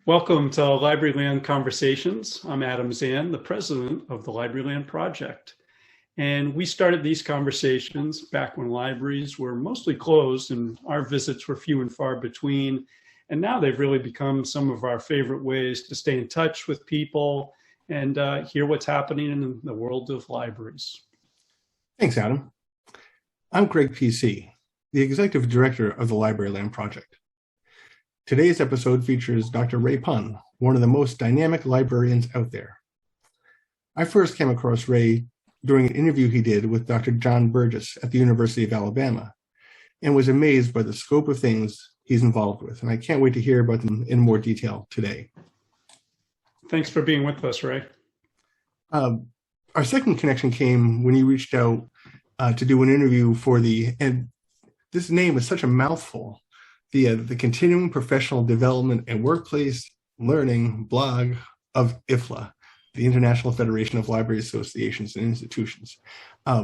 Welcome to Library Conversations. I'm Adam Zan, the president of the Library Project. And we started these conversations back when libraries were mostly closed and our visits were few and far between. And now they've really become some of our favorite ways to stay in touch with people and hear what's happening in the world of libraries. Thanks, Adam. I'm Greg PC, the executive director of the Library Project. Today's episode features Dr. Ray Pun, one of the most dynamic librarians out there. I first came across Ray during an interview he did with Dr. John Burgess at the University of Alabama and was amazed by the scope of things he's involved with. And I can't wait to hear about them in more detail today. Thanks for being with us, Ray. Our second connection came when you reached out to do an interview for and this name is such a mouthful, the Continuing Professional Development and Workplace Learning blog of IFLA, the International Federation of Library Associations and Institutions. I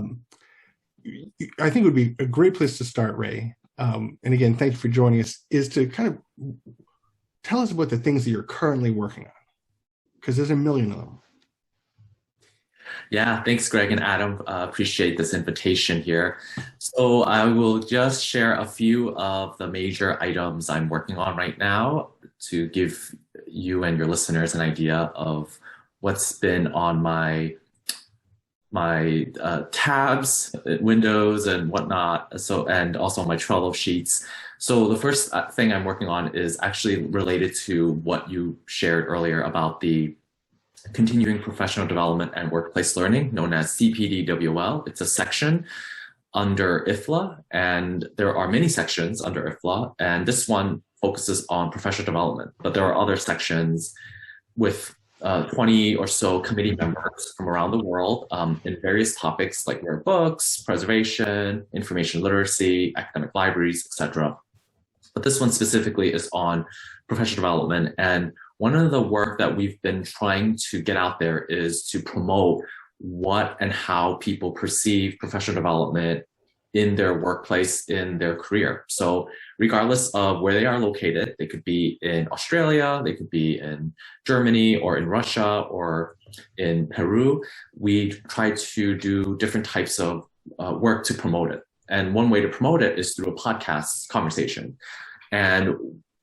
think it would be a great place to start, Ray. And again, thank you for joining us, is to kind of tell us about the things that you're currently working on, because there's a million of them. Yeah, thanks, Greg and Adam. Appreciate this invitation here. So I will just share a few of the major items I'm working on right now to give you and your listeners an idea of what's been on my tabs, windows, and whatnot. And also my Trello sheets. So the first thing I'm working on is actually related to what you shared earlier about the Continuing Professional Development and Workplace Learning, known as CPDWL. It's a section under IFLA, and there are many sections under IFLA, and this one focuses on professional development, but there are other sections with 20 or so committee members from around the world in various topics like rare books, preservation, information literacy, academic libraries, etc. But this one specifically is on professional development, and one of the work that we've been trying to get out there is to promote what and how people perceive professional development in their workplace, in their career. So regardless of where they are located, they could be in Australia, they could be in Germany or in Russia or in Peru. We try to do different types of work to promote it. And one way to promote it is through a podcast conversation. And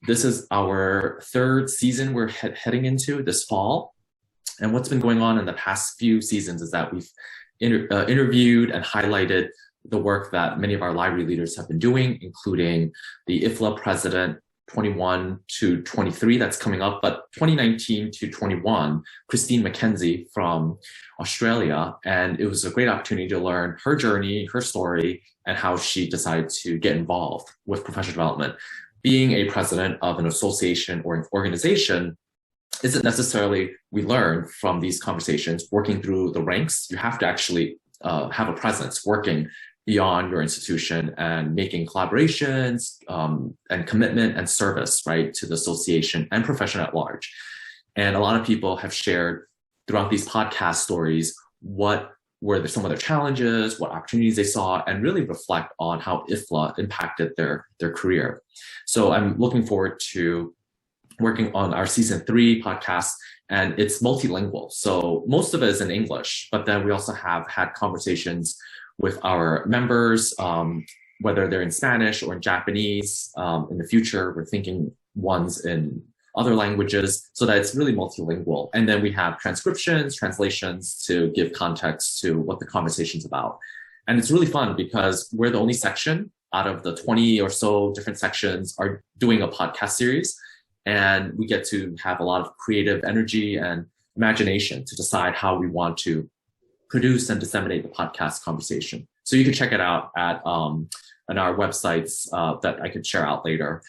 this is our third season we're heading into this fall. And what's been going on in the past few seasons is that we've interviewed and highlighted the work that many of our library leaders have been doing, including the IFLA president 21 to 23 that's coming up, but 2019 to 21, Christine McKenzie from Australia. And it was a great opportunity to learn her journey, her story, and how she decided to get involved with professional development. Being a president of an association or an organization isn't necessarily we learn from these conversations working through the ranks. You have to actually have a presence working beyond your institution and making collaborations and commitment and service, right, to the association and profession at large. And a lot of people have shared throughout these podcast stories what were some of their challenges, what opportunities they saw, and really reflect on how IFLA impacted their career. So I'm looking forward to working on our season 3 podcast, and it's multilingual. So most of it is in English, but then we also have had conversations with our members, whether they're in Spanish or in Japanese. In the future, we're thinking ones in other languages, so that it's really multilingual. And then we have transcriptions, translations to give context to what the conversation's about. And it's really fun because we're the only section out of the 20 or so different sections are doing a podcast series. And we get to have a lot of creative energy and imagination to decide how we want to produce and disseminate the podcast conversation. So you can check it out at on our websites that I could share out later.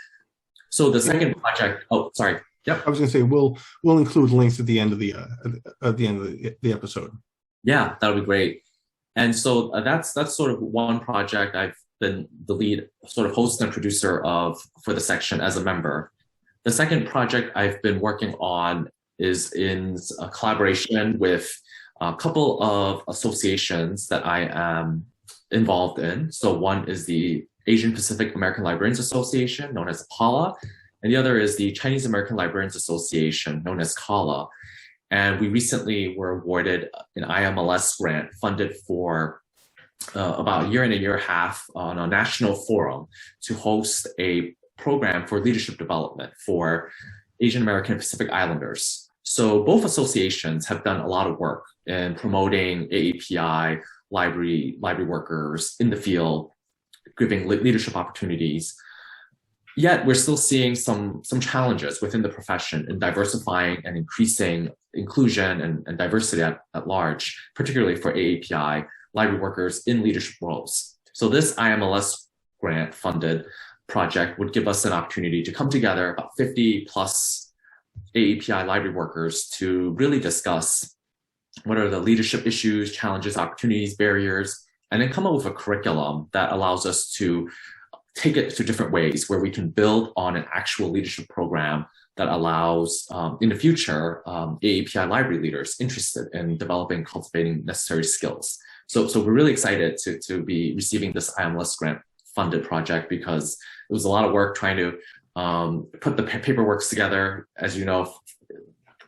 So the second project, oh, sorry. Yep. I was going to say we'll include links at the end of the episode. Yeah, that would be great. And so that's sort of one project I've been the lead sort of host and producer of for the section as a member. The second project I've been working on is in a collaboration with a couple of associations that I am involved in. So one is the Asian Pacific American Librarians Association, known as APALA, and the other is the Chinese American Librarians Association, known as CALA. And we recently were awarded an IMLS grant funded for about a year and a half on a national forum to host a program for leadership development for Asian American and Pacific Islanders. So both associations have done a lot of work in promoting AAPI library workers in the field, giving leadership opportunities. Yet we're still seeing some challenges within the profession in diversifying and increasing inclusion and diversity at large, particularly for AAPI library workers in leadership roles. So this IMLS grant funded project would give us an opportunity to come together, about 50 plus AAPI library workers, to really discuss what are the leadership issues, challenges, opportunities, barriers, and then come up with a curriculum that allows us to take it to different ways where we can build on an actual leadership program that allows, in the future, AAPI library leaders interested in developing, cultivating necessary skills. So we're really excited to be receiving this IMLS grant funded project, because it was a lot of work trying to put the paperwork together. As you know,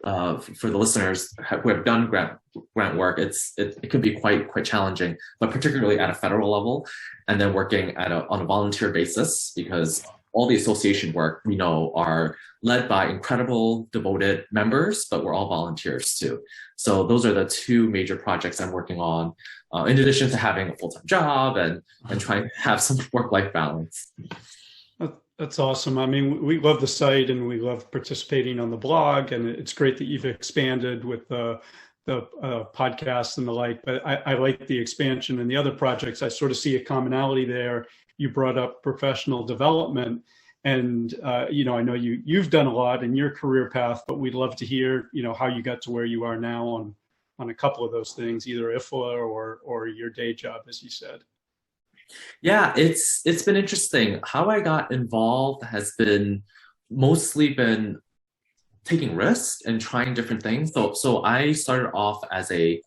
for the listeners who have done grant work, it can be quite challenging, but particularly at a federal level, and then working on a volunteer basis, because all the association work we know are led by incredible, devoted members, but we're all volunteers too. So those are the two major projects I'm working on, in addition to having a full-time job and trying to have some work-life balance. That's awesome. I mean, we love the site and we love participating on the blog, and it's great that you've expanded with the podcasts and the like, but I like the expansion and the other projects. I sort of see a commonality there. You brought up professional development, and I know you've done a lot in your career path, but we'd love to hear, how you got to where you are now on a couple of those things, either IFLA or your day job, as you said. Yeah, it's been interesting. How I got involved has mostly been taking risks and trying different things. So I started off as a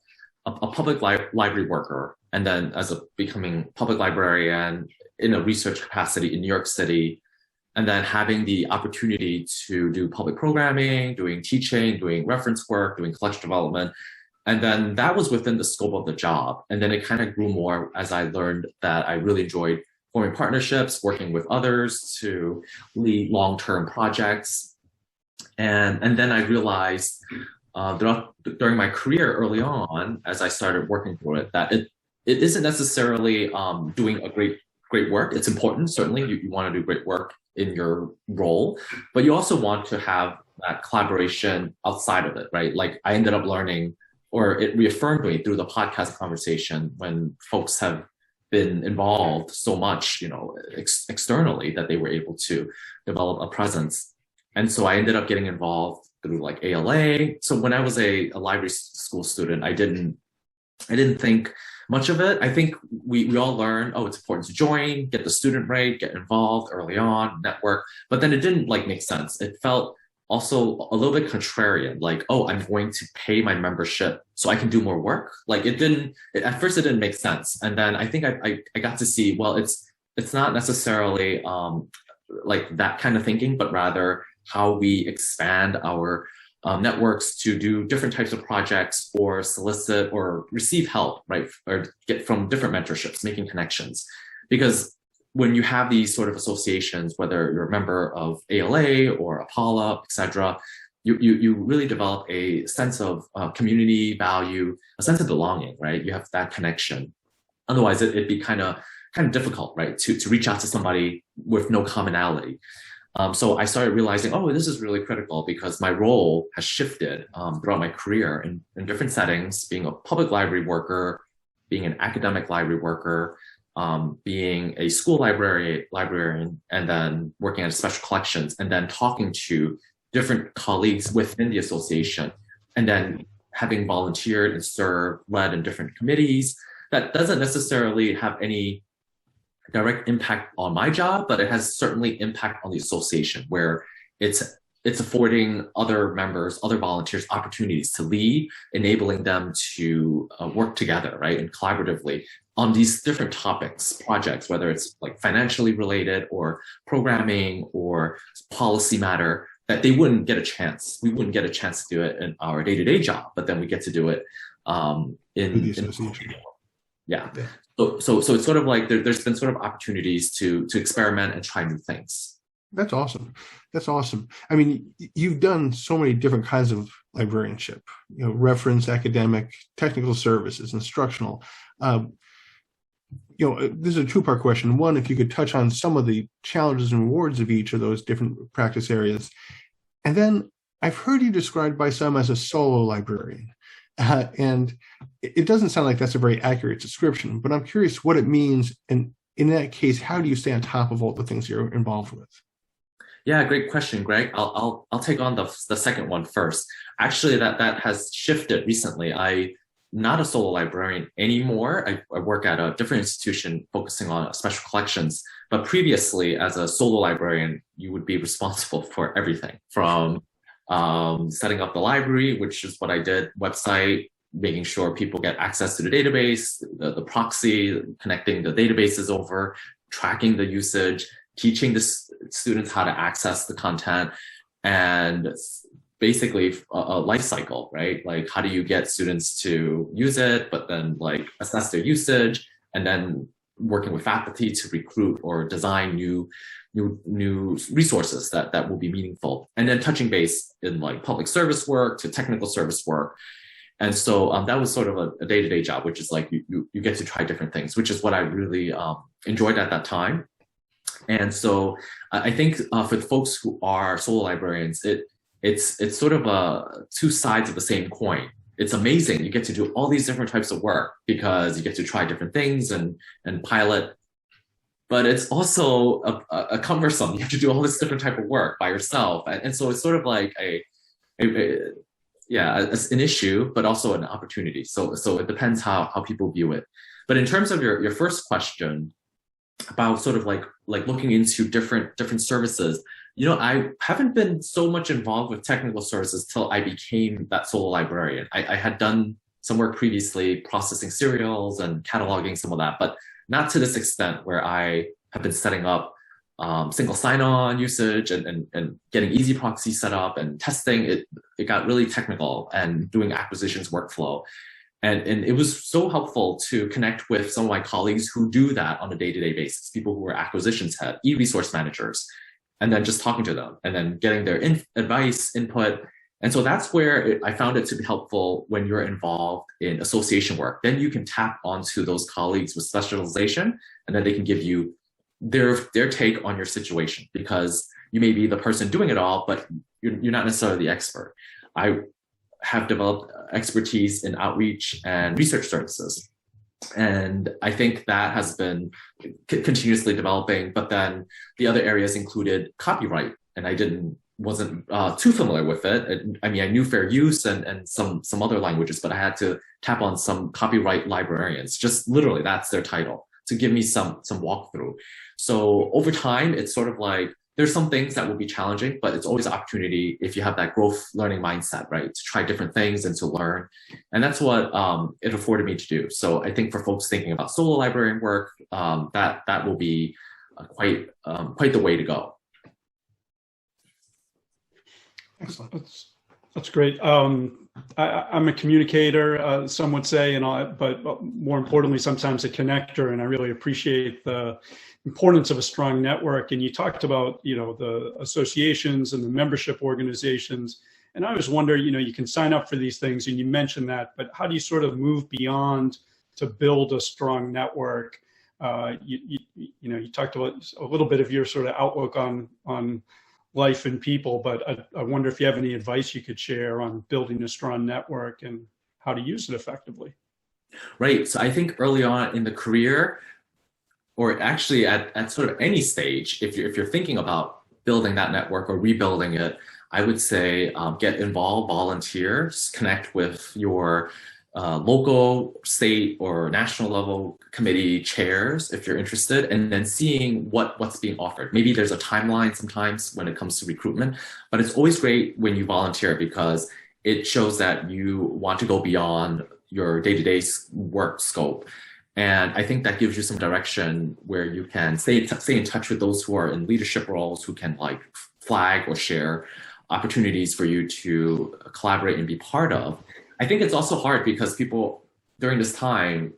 public library worker, and then becoming public librarian in a research capacity in New York City, and then having the opportunity to do public programming, doing teaching, doing reference work, doing collection development. And then that was within the scope of the job. And then it kind of grew more as I learned that I really enjoyed forming partnerships, working with others to lead long-term projects. And then I realized during my career early on, as I started working through it, that it isn't necessarily doing a great work. It's important, certainly. You want to do great work in your role, but you also want to have that collaboration outside of it, right? Like I ended up learning, or it reaffirmed me through the podcast conversation, when folks have been involved so much, externally, that they were able to develop a presence. And so I ended up getting involved through like ALA. So when I was a library school student, I didn't think much of it. I think we all learn, it's important to join, get the student rate, get involved early on, network. But then it didn't make sense. It felt also a little bit contrarian, like, I'm going to pay my membership so I can do more work. Like at first it didn't make sense. And then I think I got to see, well, it's not necessarily like that kind of thinking, but rather how we expand our networks to do different types of projects, or solicit or receive help, right? Or get from different mentorships, making connections. Because when you have these sort of associations, whether you're a member of ALA or Apollo, et cetera, you really develop a sense of community value, a sense of belonging, right? You have that connection. Otherwise, it'd be kind of difficult, right? To reach out to somebody with no commonality. So I started realizing, this is really critical, because my role has shifted throughout my career in different settings, being a public library worker, being an academic library worker, being a school librarian, and then working at special collections, and then talking to different colleagues within the association, and then having volunteered and served, led in different committees. That doesn't necessarily have any direct impact on my job, but it has certainly impact on the association, where it's affording other members, other volunteers opportunities to lead, enabling them to work together, right, and collaboratively on these different topics, projects, whether it's like financially related or programming or policy matter, that they wouldn't get a chance. We wouldn't get a chance to do it in our day-to-day job, but then we get to do it Through the association. Yeah. So it's sort of like there's been sort of opportunities to experiment and try new things. That's awesome. That's awesome. I mean, you've done so many different kinds of librarianship, reference, academic, technical services, instructional. This is a two-part question. One, if you could touch on some of the challenges and rewards of each of those different practice areas. And then I've heard you described by some as a solo librarian. And it doesn't sound like that's a very accurate description, but I'm curious what it means. And in that case, how do you stay on top of all the things you're involved with? Yeah, great question, Greg. I'll take on the second one first. Actually, that has shifted recently. I'm not a solo librarian anymore. I work at a different institution focusing on special collections. But previously, as a solo librarian, you would be responsible for everything from setting up the library, which is what I did, website, making sure people get access to the database, the proxy, connecting the databases over, tracking the usage, teaching the students how to access the content, and basically a life cycle, right? Like, how do you get students to use it, but then like assess their usage, and then working with faculty to recruit or design new resources that will be meaningful, and then touching base in like public service work to technical service work. And so that was sort of a day-to-day job, which is like you get to try different things, which is what I really enjoyed at that time. And so I think for the folks who are solo librarians, it's sort of two sides of the same coin. It's amazing. You get to do all these different types of work because you get to try different things and pilot. But it's also a cumbersome. You have to do all this different type of work by yourself. And so it's sort of like an issue, but also an opportunity. So it depends how people view it. But in terms of your first question about sort of like looking into different services, I haven't been so much involved with technical services till I became that solo librarian. I had done some work previously processing serials and cataloging some of that, but not to this extent where I have been setting up single sign-on usage and getting easy proxy set up and testing. It got really technical and doing acquisitions workflow. And it was so helpful to connect with some of my colleagues who do that on a day-to-day basis, people who are acquisitions head, e-resource managers, and then just talking to them and then getting their advice, input. And so that's where I found it to be helpful when you're involved in association work. Then you can tap onto those colleagues with specialization, and then they can give you their take on your situation, because you may be the person doing it all, but you're not necessarily the expert. I have developed expertise in outreach and research services. And I think that has been continuously developing. But then the other areas included copyright, and I wasn't too familiar with it. I mean, I knew fair use and some other languages, but I had to tap on some copyright librarians, just literally that's their title, to give me some walkthrough. So over time, it's sort of like, there's some things that will be challenging, but it's always an opportunity if you have that growth learning mindset, right? To try different things and to learn. And that's what it afforded me to do. So I think for folks thinking about solo librarian work, that will be quite the way to go. Excellent. That's great. I'm a communicator, some would say, but more importantly, sometimes a connector, and I really appreciate the importance of a strong network. And you talked about, the associations and the membership organizations, and I was wondering, you can sign up for these things, and you mentioned that, but how do you sort of move beyond to build a strong network? You talked about a little bit of your sort of outlook on life and people, but I wonder if you have any advice you could share on building a strong network and how to use it effectively. Right. So I think early on in the career, or actually at sort of any stage, if you're thinking about building that network or rebuilding it, I would say get involved, volunteer, connect with your local, state, or national level committee chairs if you're interested, and then seeing what's being offered. Maybe there's a timeline sometimes when it comes to recruitment, but it's always great when you volunteer because it shows that you want to go beyond your day-to-day work scope. And I think that gives you some direction where you can stay in touch with those who are in leadership roles, who can like flag or share opportunities for you to collaborate and be part of. I think it's also hard because people during this time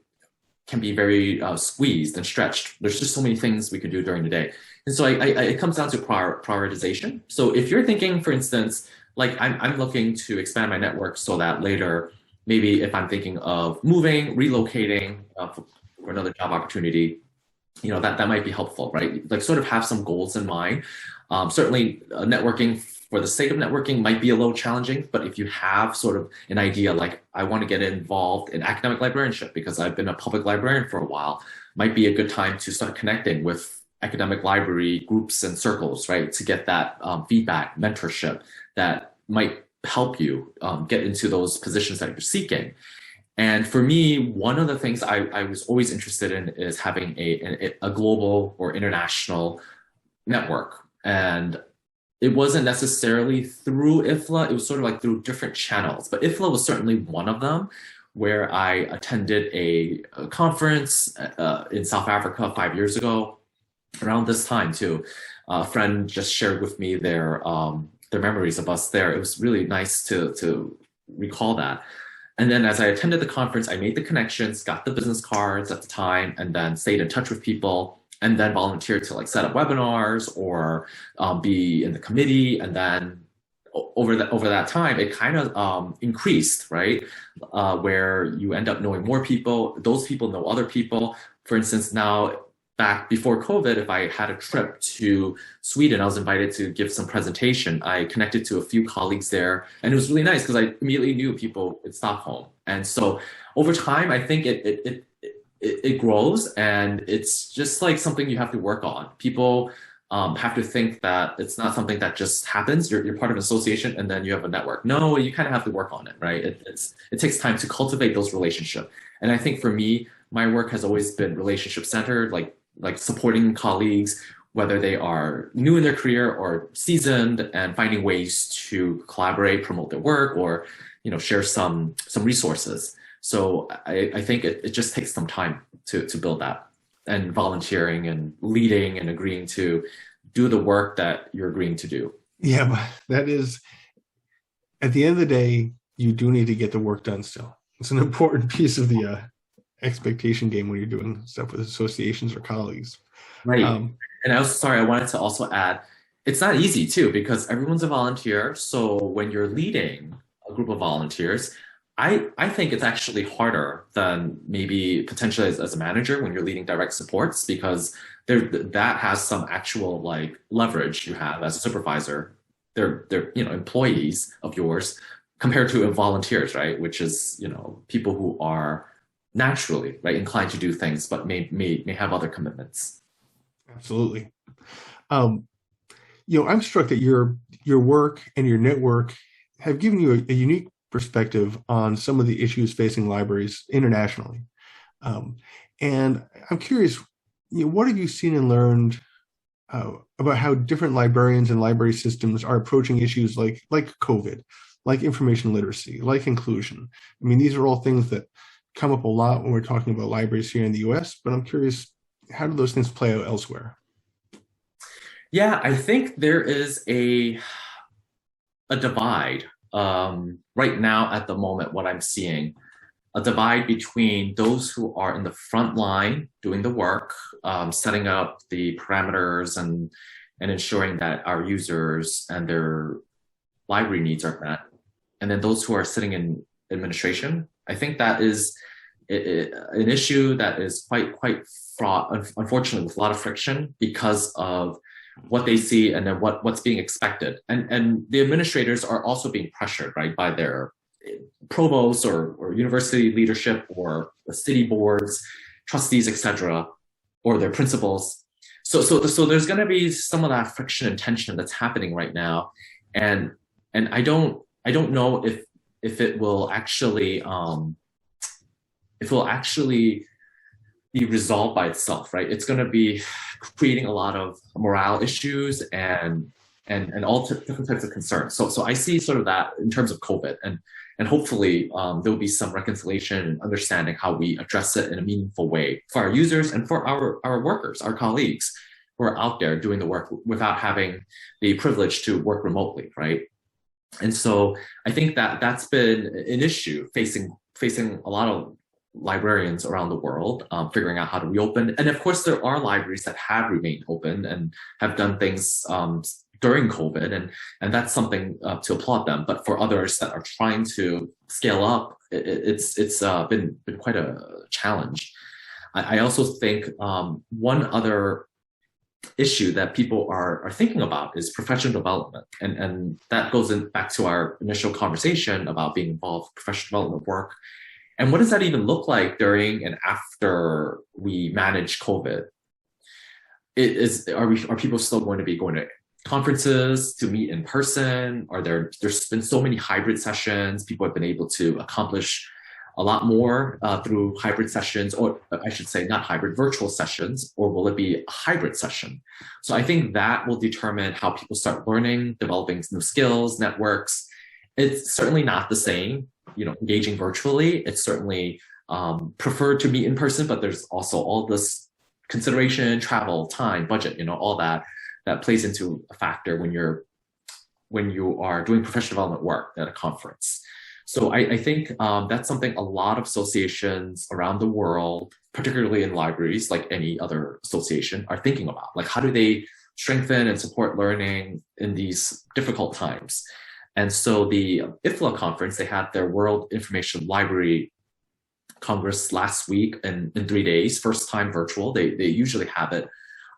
can be very squeezed and stretched. There's just so many things we could do during the day. And so it comes down to prioritization. So if you're thinking, for instance, like I'm looking to expand my network so that later, maybe if I'm thinking of moving, relocating for another job opportunity, you know, that might be helpful, right? Like sort of have some goals in mind. Certainly networking for the sake of networking might be a little challenging, but if you have sort of an idea, like I want to get involved in academic librarianship because I've been a public librarian for a while, might be a good time to start connecting with academic library groups and circles, right? To get that feedback, mentorship that might help you get into those positions that you're seeking. And for me, one of the things I was always interested in is having a global or international network. And it wasn't necessarily through IFLA, it was sort of like through different channels, but IFLA was certainly one of them, where I attended a conference in South Africa 5 years ago, around this time too. A friend just shared with me their memories of us there. It was really nice to recall that. And then as I attended the conference, I made the connections, got the business cards at the time, and then stayed in touch with people, and then volunteered to like set up webinars or be in the committee. And then over that time, it kind of increased, right? Where you end up knowing more people, those people know other people. For instance, now back before COVID, if I had a trip to Sweden, I was invited to give some presentation. I connected to a few colleagues there, and it was really nice because I immediately knew people in Stockholm. And so over time, I think it grows, and it's just like something you have to work on. People have to think that it's not something that just happens. You're part of an association and then you have a network. No, you kind of have to work on it, right? It takes time to cultivate those relationships. And I think for me, my work has always been relationship centered, like supporting colleagues, whether they are new in their career or seasoned, and finding ways to collaborate, promote their work, or share some resources. So I think it just takes some time to build that, and volunteering and leading and agreeing to do the work that you're agreeing to do. Yeah, but that is, at the end of the day, you do need to get the work done still. It's an important piece of the expectation game when you're doing stuff with associations or colleagues. Right. And I wanted to also add, it's not easy too, because everyone's a volunteer. So when you're leading a group of volunteers, I think it's actually harder than maybe potentially as a manager when you're leading direct supports, because that has some actual like leverage you have as a supervisor. They're employees of yours compared to volunteers, right? Which is people who are naturally inclined to do things, but may have other commitments. Absolutely. I'm struck that your work and your network have given you a unique perspective on some of the issues facing libraries internationally. And I'm curious, what have you seen and learned about how different librarians and library systems are approaching issues like COVID, like information literacy, like inclusion? I mean, these are all things that come up a lot when we're talking about libraries here in the US, but I'm curious, how do those things play out elsewhere? Yeah, I think there is a divide right now at the moment. What I'm seeing, a divide between those who are in the front line doing the work, setting up the parameters and ensuring that our users and their library needs are met, and then those who are sitting in administration. I think that is an issue that is quite fraught, unfortunately, with a lot of friction because of what they see and then what's being expected. And the administrators are also being pressured, right, by their provosts or university leadership or the city boards, trustees, etc., or their principals. So there's going to be some of that friction and tension that's happening right now, and I don't know if it will actually be resolved by itself, right? It's going to be creating a lot of morale issues and and all different types of concerns. So I see sort of that in terms of COVID, and hopefully there will be some reconciliation and understanding how we address it in a meaningful way for our users and for our workers, our colleagues who are out there doing the work without having the privilege to work remotely, right? And so I think that that's been an issue facing a lot of librarians around the world, figuring out how to reopen. And of course, there are libraries that have remained open and have done things during COVID, and that's something to applaud them. But for others that are trying to scale up, it's been quite a challenge. I also think one other issue that people are thinking about is professional development, and that goes back to our initial conversation about being involved in professional development work. And what does that even look like during and after we manage COVID? Are people still going to be going to conferences to meet in person? There's been so many hybrid sessions. People have been able to accomplish a lot more through hybrid sessions, or I should say not hybrid, virtual sessions, or will it be a hybrid session? So I think that will determine how people start learning, developing new skills, networks. It's certainly not the same, engaging virtually. It's certainly preferred to meet in person, but there's also all this consideration, travel, time, budget, all that plays into a factor when you are doing professional development work at a conference. So I think that's something a lot of associations around the world, particularly in libraries, like any other association, are thinking about. Like, how do they strengthen and support learning in these difficult times? And so the IFLA conference, they had their World Information Library Congress last week in 3 days, first time virtual. They usually have it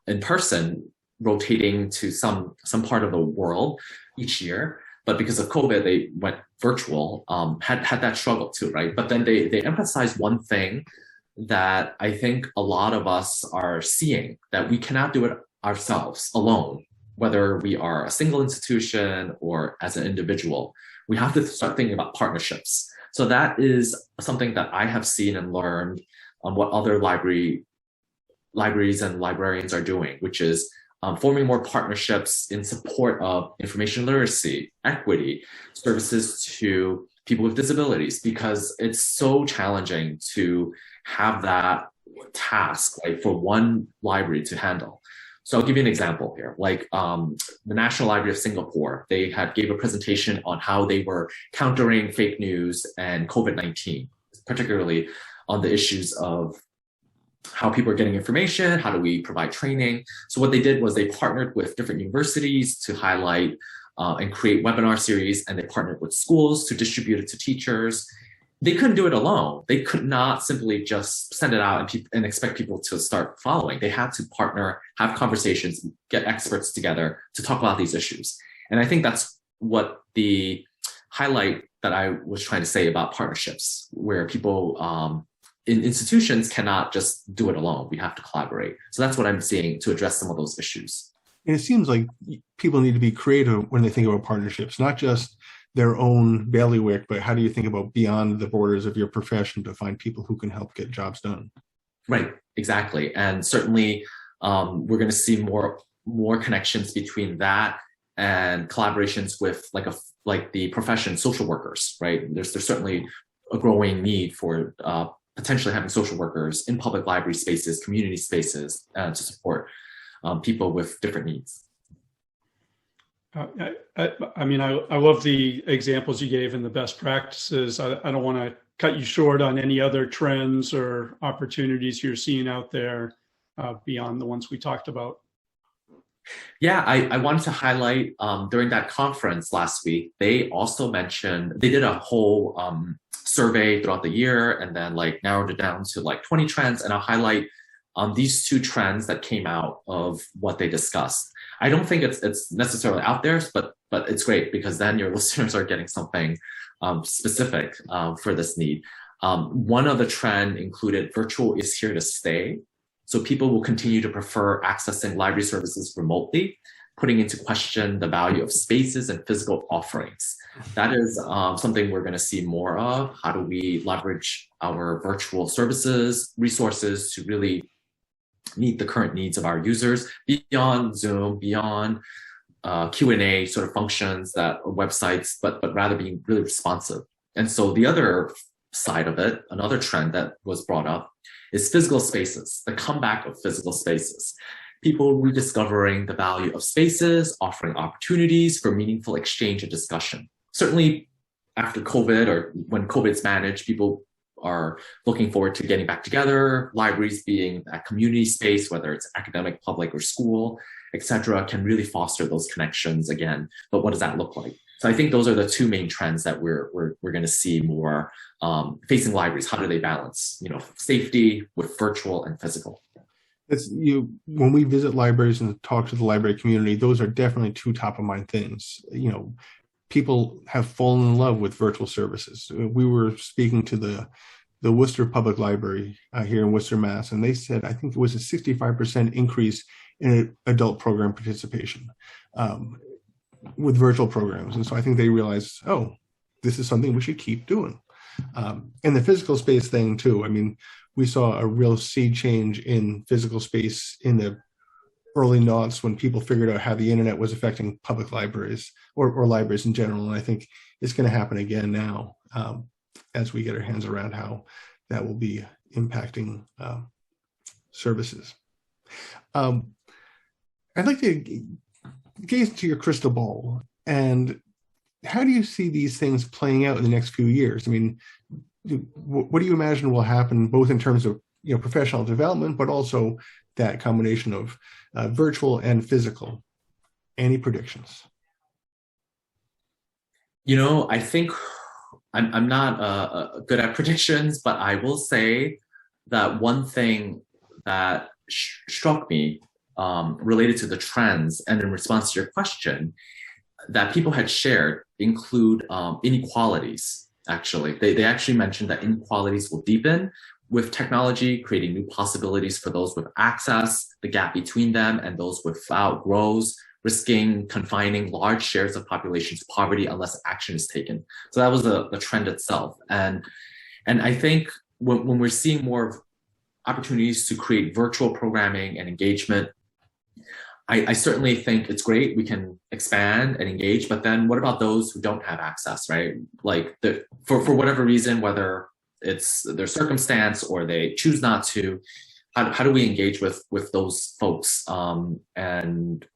in person, rotating to some part of the world each year. But because of COVID, they went virtual, had that struggle too, right? But then they emphasized one thing that I think a lot of us are seeing, that we cannot do it ourselves alone, whether we are a single institution or as an individual. We have to start thinking about partnerships. So that is something that I have seen and learned on what other libraries and librarians are doing, which is forming more partnerships in support of information literacy, equity, services to people with disabilities, because it's so challenging to have that task, right, for one library to handle. So I'll give you an example here. Like the National Library of Singapore, they gave a presentation on how they were countering fake news and COVID-19, particularly on the issues of how people are getting information, how do we provide training. So what they did was they partnered with different universities to highlight and create webinar series, and they partnered with schools to distribute it to teachers. They couldn't do it alone. They could not simply just send it out and expect people to start following. They had to partner, have conversations, get experts together to talk about these issues. And I think that's what the highlight that I was trying to say about partnerships, where people in institutions cannot just do it alone. We have to collaborate. So that's what I'm seeing to address some of those issues. And it seems like people need to be creative when they think about partnerships, not just their own bailiwick, but how do you think about beyond the borders of your profession to find people who can help get jobs done? Right, exactly. And certainly we're going to see more connections between that and collaborations with like the profession, social workers, right? There's certainly a growing need for potentially having social workers in public library spaces, community spaces to support people with different needs. I mean, I love the examples you gave and the best practices. I don't want to cut you short on any other trends or opportunities you're seeing out there beyond the ones we talked about. Yeah, I wanted to highlight during that conference last week, they also mentioned, they did a whole survey throughout the year and then narrowed it down to 20 trends. And I'll highlight these 2 trends that came out of what they discussed. I don't think it's necessarily out there, but it's great because then your listeners are getting something specific for this need. One of the trend included virtual is here to stay. So people will continue to prefer accessing library services remotely, putting into question the value of spaces and physical offerings. That is something we're going to see more of. How do we leverage our virtual services, resources to really meet the current needs of our users beyond Zoom, beyond Q&A sort of functions that are websites, but rather being really responsive. And so the other side of it, another trend that was brought up, is physical spaces, the comeback of physical spaces. People rediscovering the value of spaces, offering opportunities for meaningful exchange and discussion. Certainly after COVID, or when COVID's managed, people are looking forward to getting back together. Libraries being a community space, whether it's academic, public, or school, etc., can really foster those connections again. But what does that look like? So I think those are the two main trends that we're going to see more facing libraries. How do they balance, safety with virtual and physical? When we visit libraries and talk to the library community, those are definitely two top of mind things. People have fallen in love with virtual services. We were speaking to the Worcester Public Library here in Worcester, Mass, and they said, I think it was a 65% increase in adult program participation with virtual programs. And so I think they realized, oh, this is something we should keep doing. And the physical space thing too. I mean, we saw a real sea change in physical space in the early noughts when people figured out how the internet was affecting public libraries or libraries in general. And I think it's going to happen again now as we get our hands around how that will be impacting services. I'd like to gaze into your crystal ball, and how do you see these things playing out in the next few years? I mean, what do you imagine will happen both in terms of professional development, but also that combination of virtual and physical? Any predictions? I think I'm not good at predictions, but I will say that one thing that struck me related to the trends and in response to your question that people had shared include inequalities. Actually, they actually mentioned that inequalities will deepen with technology, creating new possibilities for those with access. The gap between them and those without grows, risking confining large shares of population to poverty unless action is taken. So that was the trend itself. And I think when we're seeing more opportunities to create virtual programming and engagement, I certainly think it's great. We can expand and engage, but then what about those who don't have access, right? Like for whatever reason, whether it's their circumstance or they choose not to, how do we engage with those folks? And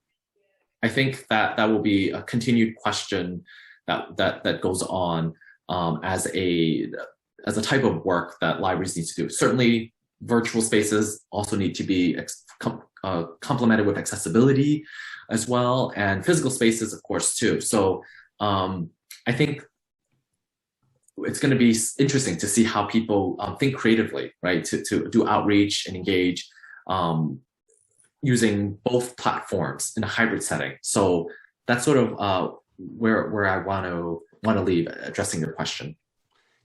I think that will be a continued question that goes on as a type of work that libraries need to do. Certainly, virtual spaces also need to be complemented with accessibility as well, and physical spaces, of course, too. So I think it's going to be interesting to see how people think creatively, right, to do outreach and engage using both platforms in a hybrid setting. So that's sort of where I want to leave addressing your question.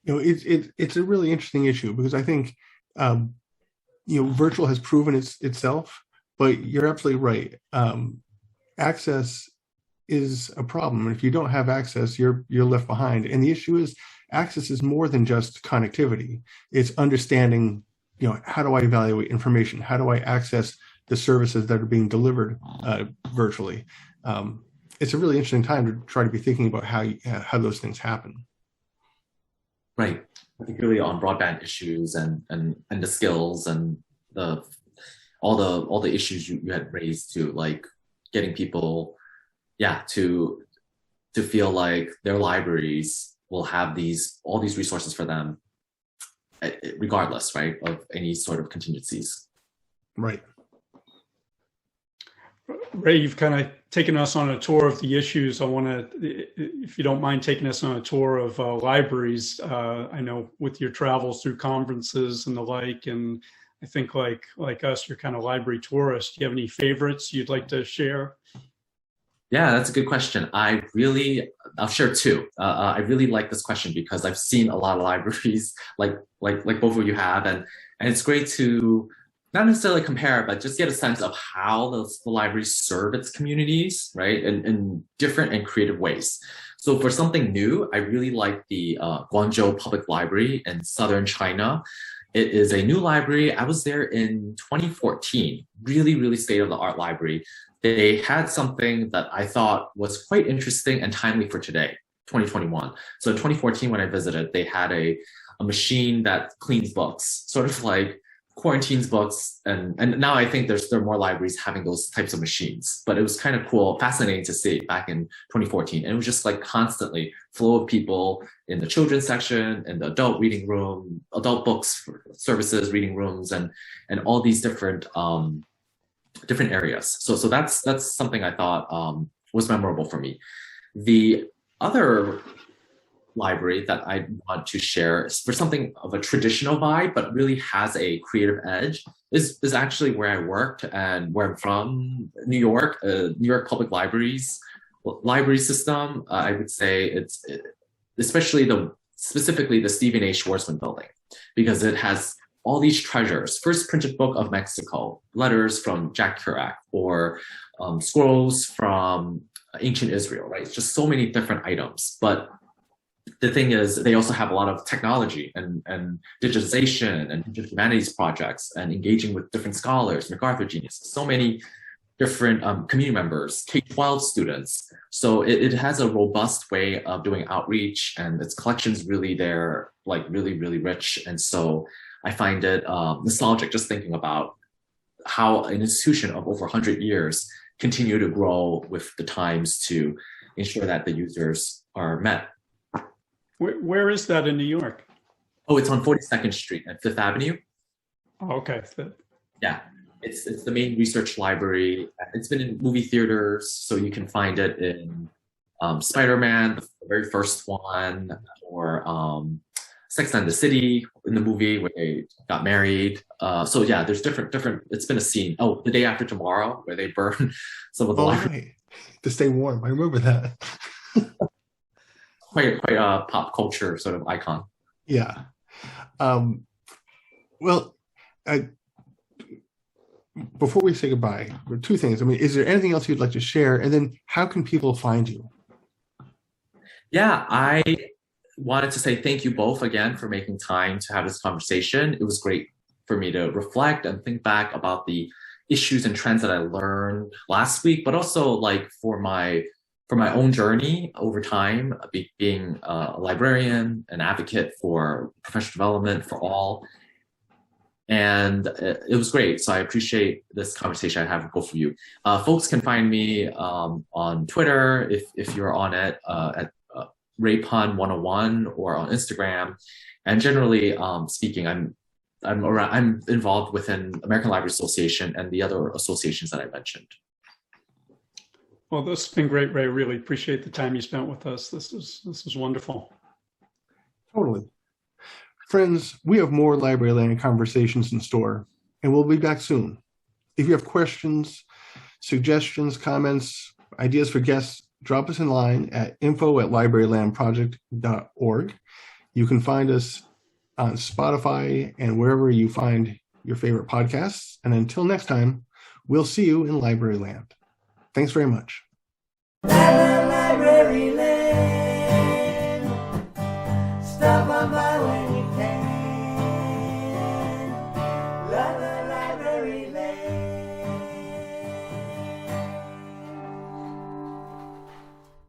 It's a really interesting issue because I think virtual has proven itself, but you're absolutely right. Access is a problem, and if you don't have access, you're left behind. And the issue is access is more than just connectivity. It's understanding, how do I evaluate information? How do I access the services that are being delivered virtually? It's a really interesting time to try to be thinking about how those things happen. Right, particularly on broadband issues and the skills and all the issues you had raised to, like, getting people, to feel like their libraries will have all these resources for them, regardless, right, of any sort of contingencies. Right. Ray, you've kind of taken us on a tour of the issues. I want to, if you don't mind taking us on a tour of libraries. I know with your travels through conferences and the like, and I think like us, you're kind of library tourists. Do you have any favorites you'd like to share? Yeah, that's a good question. I'll share two. I really like this question because I've seen a lot of libraries like both of you have, and it's great to not necessarily compare, but just get a sense of how the libraries serve its communities, right, in different and creative ways. So for something new, I really like the Guangzhou Public Library in southern China. It is a new library. I was there in 2014, really, really state-of-the-art library they had something that I thought was quite interesting and timely for today, 2021. So in 2014, when I visited, they had a machine that cleans books, sort of like quarantines books. And now I think there are more libraries having those types of machines. But it was kind of cool, fascinating to see back in 2014. And it was just like constantly flow of people in the children's section, in the adult reading room, adult books services, reading rooms, and all these different different areas. So that's something I thought was memorable for me. The other library that I want to share is for something of a traditional vibe, but really has a creative edge, is actually where I worked and where I'm from, New York. New York Public Libraries library system. I would say especially specifically the Stephen A. Schwarzman building, because it has all these treasures. First printed book of Mexico, letters from Jack Kerouac, or scrolls from ancient Israel, right? It's just so many different items. But the thing is, they also have a lot of technology and digitization and digital humanities projects and engaging with different scholars, MacArthur geniuses, so many different community members, K-12 students. So it has a robust way of doing outreach, and its collection's really there, like really, really rich. And so I find it nostalgic just thinking about how an institution of over 100 years continue to grow with the times to ensure that the users are met. Where is that in New York? Oh, it's on 42nd Street at Fifth Avenue. Oh, okay. Yeah, it's the main research library. It's been in movie theaters, so you can find it in Spider-Man, the very first one, or Sex and the City in the movie where they got married. So yeah, there's different. It's been a scene. Oh, The Day After Tomorrow, where they burn some of the library to stay warm. I remember that. Quite a pop culture sort of icon. Yeah. Well, before we say goodbye, there are two things. I mean, is there anything else you'd like to share? And then how can people find you? Yeah, I wanted to say thank you both again for making time to have this conversation. It was great for me to reflect and think back about the issues and trends that I learned last week, but also like for my own journey over time, being a librarian, an advocate for professional development for all. And it was great. So I appreciate this conversation I have with both of you. Folks can find me on Twitter, if you're on it, at Raypon101, or on Instagram. And generally speaking, I'm involved within American Library Association and the other associations that I mentioned. Well, this has been great, Ray. Really appreciate the time you spent with us. This is wonderful. Totally. Friends, we have more Library Land conversations in store, and we'll be back soon. If you have questions, suggestions, comments, ideas for guests, drop us in line at info@librarylandproject.org. You can find us on Spotify and wherever you find your favorite podcasts. And until next time, we'll see you in Library Land. Thanks very much. Library Land. Stop on by when you can.